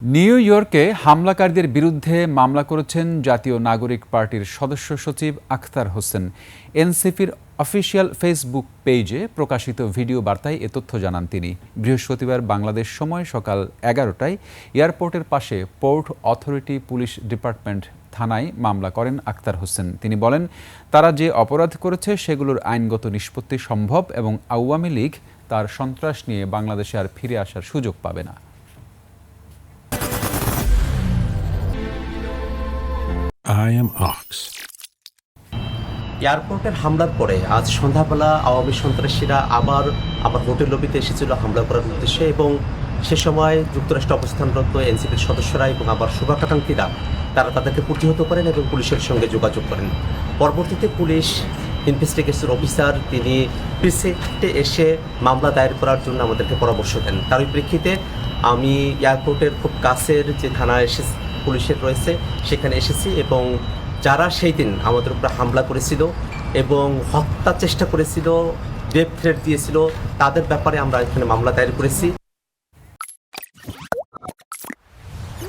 New ইয়র্কে হামলাকারীদের বিরুদ্ধে মামলা করেছেন জাতীয় নাগরিক পার্টির সদস্য সচিব আখতার হোসেন। এনসিপির অফিসিয়াল ফেসবুক পেজে প্রকাশিত ভিডিও বার্তায় এ তথ্য জানান তিনি। বৃহস্পতিবার বাংলাদেশ সময় সকাল 11টায় এয়ারপোর্টের পাশে পোর্ট অথরিটি পুলিশ ডিপার্টমেন্ট থানায় মামলা করেন আখতার হোসেন। তিনি বলেন, তারা যে অপরাধ করেছে সেগুলোর আইনগত নিষ্পত্তি সম্ভব এবং আওয়ামী লীগ তার সন্ত্রাস নিয়ে বাংলাদেশে আর ফিরে আসার সুযোগ পাবে না। I am Ox. এয়ারপোর্টের হামলার পরে আজ সন্ধ্যাবেলা আওয়ামী সন্ত্রাসীরা আবার হোটেল লবিতে এসেছিল হামলা করার উদ্দেশ্যে, এবং সে সময় যুক্তরাষ্ট্রে অবস্থানরত এনসিপির সদস্যরা এবং আবার শুভাকাঙ্ক্ষীরা তারা তাদেরকে প্রতিহত করেন এবং পুলিশের সঙ্গে যোগাযোগ করেন। পরবর্তীতে পুলিশ ইনভেস্টিগেশন অফিসার তিনি প্রিসেক্টে এসে মামলা দায়ের করার জন্য আমাদেরকে পরামর্শ দেন। তার প্রেক্ষিতে আমি এয়ারপোর্টের খুব কাছের যে থানা পুলিশের রয়েছে সেখানে এসেছি, এবং যারা সেই দিন আমাদের উপরে হামলা করেছিল এবং হত্যার চেষ্টা করেছিল, ডেথ থ্রেট দিয়েছিল, তাদের ব্যাপারে আমরা এখানে মামলা দায়ের করেছি।